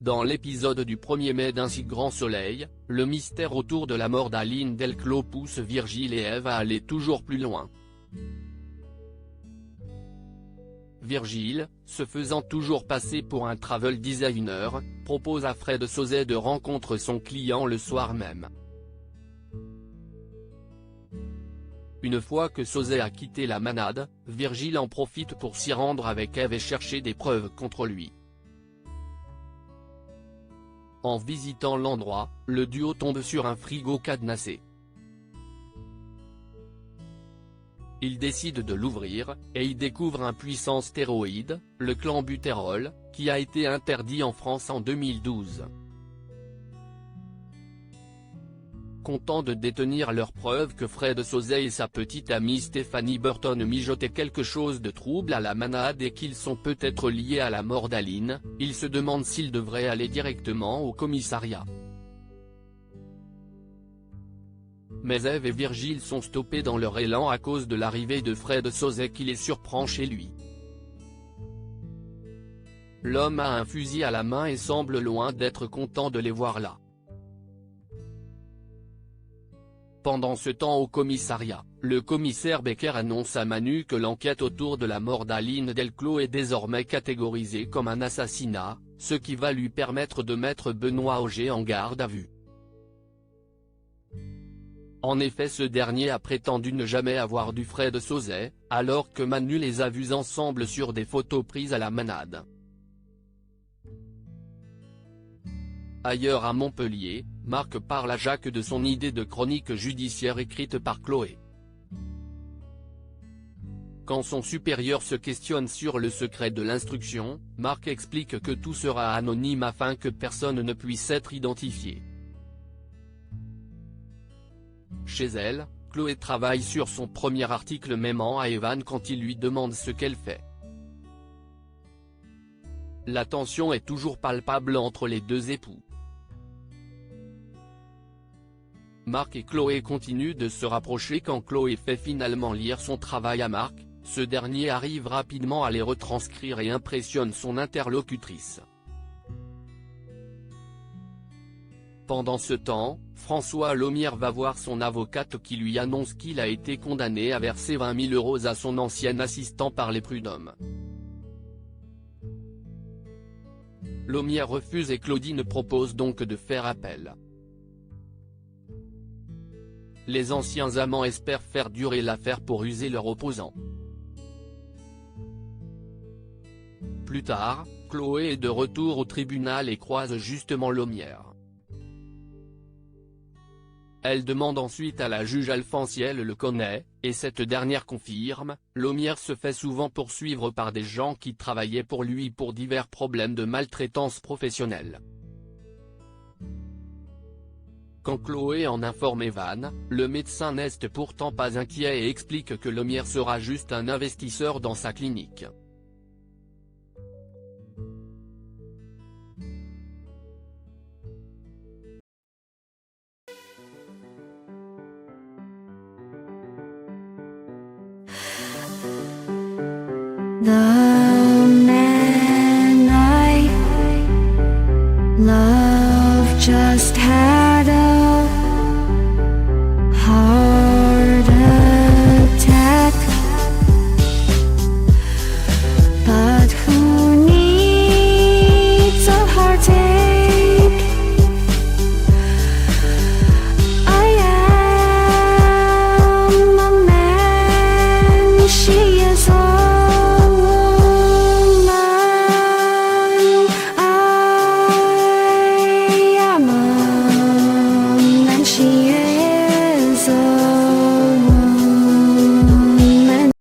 Dans l'épisode du 1er mai d'Un si grand soleil, le mystère autour de la mort d'Aline Delclos pousse Virgile et Eve à aller toujours plus loin. Virgile, se faisant toujours passer pour un travel designer, propose à Fred Sauzet de rencontrer son client le soir même. Une fois que Sauzet a quitté la manade, Virgile en profite pour s'y rendre avec Eve et chercher des preuves contre lui. En visitant l'endroit, le duo tombe sur un frigo cadenassé. Ils décident de l'ouvrir, et y découvrent un puissant stéroïde, le clenbuterol, qui a été interdit en France en 2012. Contents de détenir leurs preuves que Fred Sauzet et sa petite amie Stéphanie Burton mijotaient quelque chose de trouble à la manade et qu'ils sont peut-être liés à la mort d'Aline, ils se demandent s'ils devraient aller directement au commissariat. Mais Eve et Virgile sont stoppés dans leur élan à cause de l'arrivée de Fred Sauzet qui les surprend chez lui. L'homme a un fusil à la main et semble loin d'être content de les voir là. Pendant ce temps au commissariat, le commissaire Becker annonce à Manu que l'enquête autour de la mort d'Aline Delclos est désormais catégorisée comme un assassinat, ce qui va lui permettre de mettre Benoît Auger en garde à vue. En effet, ce dernier a prétendu ne jamais avoir vu Fred Sauzet, alors que Manu les a vus ensemble sur des photos prises à la manade. Ailleurs à Montpellier, Marc parle à Jacques de son idée de chronique judiciaire écrite par Chloé. Quand son supérieur se questionne sur le secret de l'instruction, Marc explique que tout sera anonyme afin que personne ne puisse être identifié. Chez elle, Chloé travaille sur son premier article mémant à Evan quand il lui demande ce qu'elle fait. La tension est toujours palpable entre les deux époux. Marc et Chloé continuent de se rapprocher quand Chloé fait finalement lire son travail à Marc, ce dernier arrive rapidement à les retranscrire et impressionne son interlocutrice. Pendant ce temps, François Laumière va voir son avocate qui lui annonce qu'il a été condamné à verser 20 000 € à son ancien assistant par les prud'hommes. Laumière refuse et Claudine propose donc de faire appel. Les anciens amants espèrent faire durer l'affaire pour user leur opposant. Plus tard, Chloé est de retour au tribunal et croise justement Laumière. Elle demande ensuite à la juge Alphonse si elle le connaît, et cette dernière confirme, Laumière se fait souvent poursuivre par des gens qui travaillaient pour lui pour divers problèmes de maltraitance professionnelle. Quand Chloé en informe Evan, le médecin n'est pourtant pas inquiet et explique que Laumière sera juste un investisseur dans sa clinique. 나